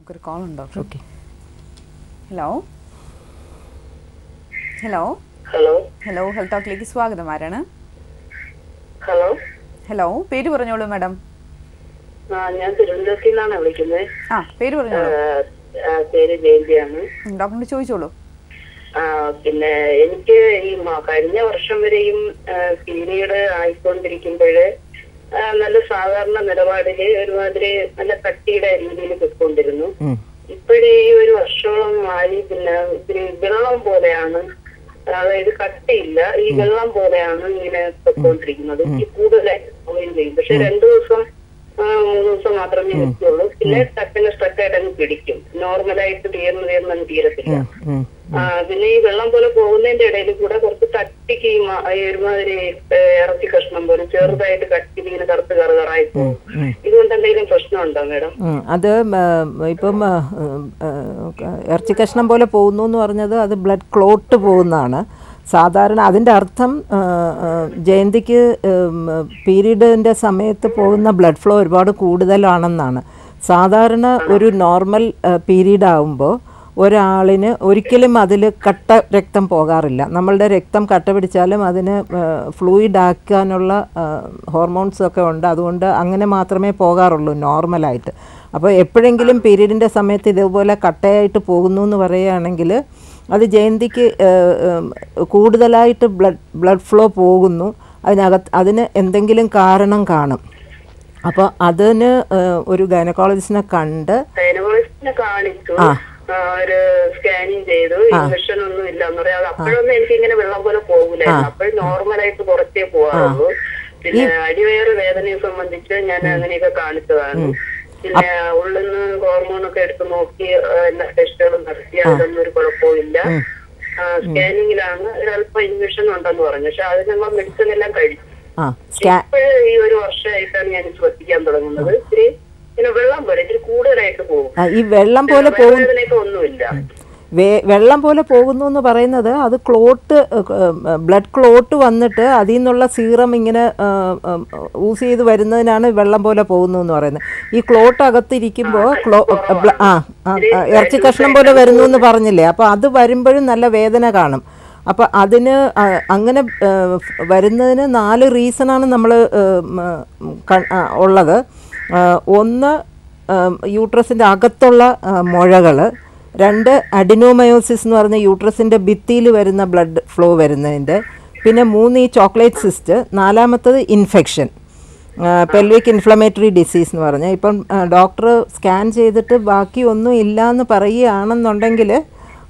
നമുക്കൊരു കോൾ ഉണ്ടോ? Okay. Hello hello hello hello health ടോക്കിലേക്ക് സ്വാഗതം. ആരാണ്? ഹലോ ഹലോ, പേര് പറഞ്ഞോളൂ മാഡം. ഞാൻ തിരുവനന്തപുരത്തിൽ നിന്നാണ് വിളിക്കുന്നത്. പേര് പറഞ്ഞോളൂ. പേര് ജയന്തിയാണ്. ഡോക്ടറിനോട് ചോദിച്ചോളൂ. പിന്നെ എനിക്ക് ഈ കഴിഞ്ഞ വർഷം വരെയും പീരീഡ് ആയിക്കൊണ്ടിരിക്കുമ്പോഴ് നല്ല സാധാരണ നിലപാടില് ഒരുമാതിരി നല്ല കട്ടിയുടെ രീതിയിൽ പൊയ്ക്കൊണ്ടിരുന്നു. ഇപ്പോഴേ ഈ ഒരു വർഷോളം ആയി പിന്നെ ഇത്തിരി വെള്ളം പോലെയാണ്, അതായത് കട്ടിയില്ല, ഈ വെള്ളം പോലെയാണ് ഇങ്ങനെ പൊയ്ക്കൊണ്ടിരിക്കുന്നത്. ഈ കൂടുതലായിട്ട് പോവുകയും ചെയ്യും. പക്ഷെ 2 ദിവസം 3 ദിവസം മാത്രമേ നിൽക്കുള്ളൂ. പിന്നെ സ്ട്രക്കായിട്ട് അങ്ങ് പിടിക്കും. നോർമലായിട്ട് തീർന്ന് തീരത്തില്ല. പിന്നെ ഈ വെള്ളം പോലെ പോകുന്നതിന്റെ ഇടയിൽ കൂടെ കുറച്ച് കട്ടിക്ക് ഒരുമാതിരി ഇറച്ചി കഷ്ണം പോലെ ചെറുതായിട്ട് കട്ടി ഇങ്ങനെ കറുത്ത് കറുകറായി പോകും. ഇതുകൊണ്ട് എന്തെങ്കിലും പ്രശ്നമുണ്ടോ മാഡം? അത് ഇപ്പം ഇറച്ചി കഷ്ണം പോലെ പോകുന്നു എന്ന് പറഞ്ഞത് അത് ബ്ലഡ് ക്ലോട്ട് പോകുന്നതാണ് സാധാരണ. അതിൻ്റെ അർത്ഥം ജയന്തിക്ക് പീരീഡിൻ്റെ സമയത്ത് പോകുന്ന ബ്ലഡ് ഫ്ലോ ഒരുപാട് കൂടുതലാണെന്നാണ്. സാധാരണ ഒരു നോർമൽ പീരീഡ് ആകുമ്പോൾ ഒരാളിന് ഒരിക്കലും അതിൽ കട്ട രക്തം പോകാറില്ല. നമ്മളുടെ രക്തം കട്ട പിടിച്ചാലും അതിന് ഫ്ലൂയിഡ് ആക്കാനുള്ള ഹോർമോൺസൊക്കെ ഉണ്ട്. അതുകൊണ്ട് അങ്ങനെ മാത്രമേ പോകാറുള്ളൂ നോർമലായിട്ട്. അപ്പോൾ എപ്പോഴെങ്കിലും പീരീഡിൻ്റെ സമയത്ത് ഇതുപോലെ കട്ടയായിട്ട് പോകുന്നു എന്ന് പറയുകയാണെങ്കിൽ അത് ജയന്തിക്ക് കൂടുതലായിട്ട് ബ്ലഡ് ഫ്ലോ പോകുന്നു. അതിന് എന്തെങ്കിലും കാരണം കാണും. അപ്പോൾ അതിന് ഒരു ഗൈനക്കോളജിസ്റ്റിനെ കണ്ട് കാണിച്ചു, ഒരു സ്കാനിങ് ചെയ്തു. ഇൻഫെക്ഷൻ ഒന്നും ഇല്ല എന്ന് പറയാം. അപ്പോഴൊന്നും എനിക്ക് ഇങ്ങനെ വെള്ളം പോലെ പോകില്ലായിരുന്നു. അപ്പോഴും നോർമലായിട്ട് കുറച്ചേ പോകാറുള്ളൂ. പിന്നെ അടിവയറ് വേദനയെ സംബന്ധിച്ച് ഞാൻ അങ്ങനെയൊക്കെ കാണിച്ചതാണ്. പിന്നെ ഉള്ളിന്ന് ഹോർമോണൊക്കെ എടുത്ത് നോക്കി എല്ലാ ടെസ്റ്റുകളും നടത്തി. അതൊന്നും ഒരു കുഴപ്പമില്ല. സ്കാനിങ്ങിലാണ് ഒരല്പം ഇൻഫെക്ഷൻ ഉണ്ടെന്ന് പറഞ്ഞു. പക്ഷെ അത് ഞങ്ങൾ മെഡിസിൻ എല്ലാം കഴിച്ചു. ഇപ്പോഴും ഈ ഒരു വർഷമായിട്ടാണ് ഞാൻ ശ്രദ്ധിക്കാൻ തുടങ്ങുന്നത്. ഇത്തിരി പിന്നെ വെള്ളം പോലെ ഇത്തിരി കൂടുതലായിട്ട് പോകും. ഈ വെള്ളം പോലെ ഒന്നുമില്ല. വെള്ളം പോലെ പോകുന്നു എന്ന് പറയുന്നത് അത് ബ്ലഡ് ക്ലോട്ട് വന്നിട്ട് അതിൽ നിന്നുള്ള സീറം ഇങ്ങനെ യൂസ് ചെയ്ത് വരുന്നതിനാണ് വെള്ളം പോലെ പോകുന്നു എന്ന് പറയുന്നത്. ഈ ക്ലോട്ട് അകത്തിരിക്കുമ്പോൾ ഇറച്ചി കഷ്ണം പോലെ വരുന്നു എന്ന് പറഞ്ഞില്ലേ, അപ്പോൾ അത് വരുമ്പോഴും നല്ല വേദന കാണും. അപ്പോൾ അതിന് അങ്ങനെ വരുന്നതിന് 4 റീസണാണ് നമ്മൾ ഉള്ളത്. ഒന്ന്, യൂട്രസിൻ്റെ അകത്തുള്ള മുഴകൾ. 2, അഡിനോമയോസിസ് എന്ന് പറഞ്ഞ യൂട്രസിൻ്റെ ഭിത്തിയിൽ വരുന്ന ബ്ലഡ് ഫ്ലോ വരുന്നതിൻ്റെ. പിന്നെ 3, ഈ ചോക്ലേറ്റ് സിസ്റ്റ്. 4-മത്തത് ഇൻഫെക്ഷൻ, പെൽവിക് ഇൻഫ്ലമേറ്ററി ഡിസീസ് എന്ന് പറഞ്ഞാൽ. ഇപ്പം ഡോക്ടർ സ്കാൻ ചെയ്തിട്ട് ബാക്കി ഒന്നും ഇല്ല എന്ന് പറയുകയാണെന്നുണ്ടെങ്കിൽ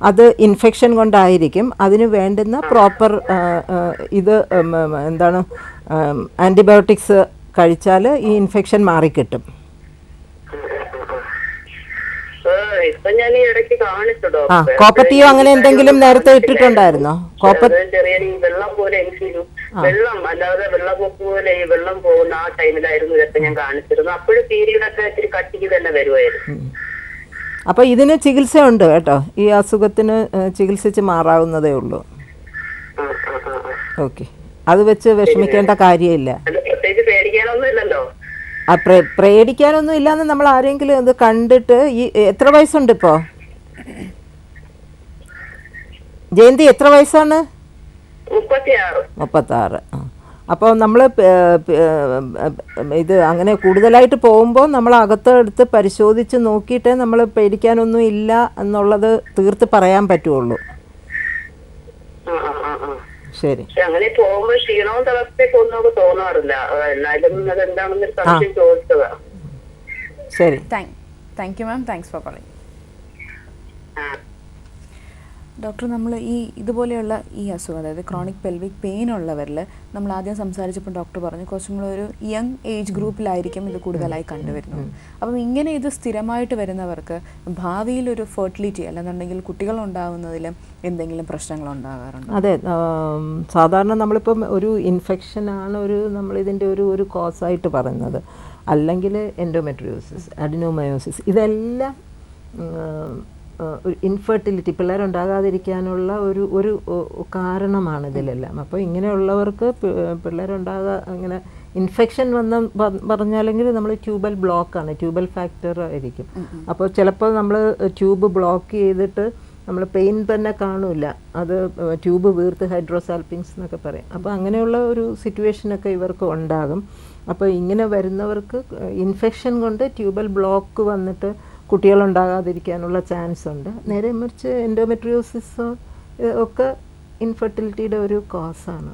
അത് ഇൻഫെക്ഷൻ കൊണ്ടായിരിക്കും. അതിന് വേണ്ടുന്ന പ്രോപ്പർ ആൻറ്റിബയോട്ടിക്സ് കഴിച്ചാൽ ഈ ഇൻഫെക്ഷൻ മാറിക്കിട്ടും. കോപ്പറ്റിയോ അങ്ങനെ എന്തെങ്കിലും നേരത്തെ ഇട്ടിട്ടുണ്ടായിരുന്നോ? ചെറിയ വെള്ളം പോലെ വെള്ളം അല്ലാതെ വെള്ളപ്പൊക്ക് പോലെ ഈ വെള്ളം പോകുന്ന ആ ടൈമിലായിരുന്നു ഇതൊക്കെ ഞാൻ കാണിച്ചിരുന്നു. അപ്പോഴും പീരീഡൊക്കെ ഇത്തിരി കട്ടിക്ക് തന്നെ വരുമായിരുന്നു. അപ്പോൾ ഇതിന് ചികിത്സയുണ്ട് കേട്ടോ. ഈ അസുഖത്തിന് ചികിത്സിച്ച് മാറാവുന്നതേ ഉള്ളൂ. ഓക്കെ, അത് വെച്ച് വിഷമിക്കേണ്ട കാര്യമില്ല. പ്രത്യേകിച്ച് പേടിക്കാനൊന്നും ഇല്ലല്ലോ. പേടിക്കാനൊന്നും ഇല്ലാന്ന് നമ്മൾ ആരെങ്കിലും ഇത് കണ്ടിട്ട്. എത്ര വയസ്സുണ്ട് ഇപ്പോൾ ജയന്തി? എത്ര വയസ്സാണ്? 36. അപ്പോൾ നമ്മൾ ഇത് അങ്ങനെ കൂടുതലായിട്ട് പോകുമ്പോൾ നമ്മൾ അകത്തെടുത്ത് പരിശോധിച്ച് നോക്കിയിട്ടേ നമ്മൾ പേടിക്കാനൊന്നും ഇല്ല എന്നുള്ളത് തീർത്ത് പറയാൻ പറ്റുള്ളൂ. ശരി. അങ്ങനെ പോകുമ്പോൾ ക്ഷീണവും തളർച്ചയൊക്കെ ഒന്നും തോന്നാറില്ല. എന്നാലും അതെന്താണെന്നൊരു സംശയം ചോദിച്ചതാ. ശരി, thank you ma'am. Thanks for calling. Doctor, നമ്മൾ ഇതുപോലെയുള്ള ഈ അസുഖം, അതായത് ക്രോണിക് പെൽവിക് പെയിൻ ഉള്ളവരിൽ നമ്മൾ ആദ്യം സംസാരിച്ചപ്പോൾ ഡോക്ടർ പറഞ്ഞു കുറച്ചും കൂടെ ഒരു യങ് ഏജ് ഗ്രൂപ്പിലായിരിക്കും ഇത് കൂടുതലായി കണ്ടുവരുന്നത്. അപ്പം ഇങ്ങനെ ഇത് സ്ഥിരമായിട്ട് വരുന്നവർക്ക് ഭാവിയിലൊരു ഫെർട്ടിലിറ്റി അല്ലെന്നുണ്ടെങ്കിൽ കുട്ടികൾ ഉണ്ടാകുന്നതിൽ എന്തെങ്കിലും പ്രശ്നങ്ങൾ ഉണ്ടാകാറുണ്ട്? അതെ, സാധാരണ നമ്മളിപ്പം ഒരു ഇൻഫെക്ഷനാണ് നമ്മളിതിൻ്റെ ഒരു കോസായിട്ട് പറയുന്നത്. അല്ലെങ്കിൽ എൻഡോമെട്രിയോസിസ്, അഡിനോമയോസിസ്, ഇതെല്ലാം ഇൻഫെർട്ടിലിറ്റി, പിള്ളേരുണ്ടാകാതിരിക്കാനുള്ള ഒരു കാരണമാണ് ഇതിലെല്ലാം. അപ്പോൾ ഇങ്ങനെയുള്ളവർക്ക് പിള്ളേരുണ്ടാകാൻ ഇങ്ങനെ ഇൻഫെക്ഷൻ വന്ന പറഞ്ഞാലെങ്കിൽ നമ്മൾ ട്യൂബൽ ബ്ലോക്കാണ്, ട്യൂബൽ ഫാക്ടർ ആയിരിക്കും. അപ്പോൾ ചിലപ്പോൾ നമ്മൾ ട്യൂബ് ബ്ലോക്ക് ചെയ്തിട്ട് നമ്മൾ പെയിൻ തന്നെ കാണില്ല, അത് ട്യൂബ് വീർത്ത് ഹൈഡ്രോസാൽപിങ്സ് എന്നൊക്കെ പറയും. അപ്പോൾ അങ്ങനെയുള്ള ഒരു സിറ്റുവേഷനൊക്കെ ഇവർക്ക് ഉണ്ടാകും. അപ്പോൾ ഇങ്ങനെ വരുന്നവർക്ക് ഇൻഫെക്ഷൻ കൊണ്ട് ട്യൂബൽ ബ്ലോക്ക് വന്നിട്ട് കുട്ടികളുണ്ടാകാതിരിക്കാനുള്ള ചാൻസ് ഉണ്ട്. നേരെ മറിച്ച് എൻഡോമെട്രിയോസിസ് ഒക്കെ ഇൻഫെർട്ടിലിറ്റിയുടെ ഒരു കോസാണ്.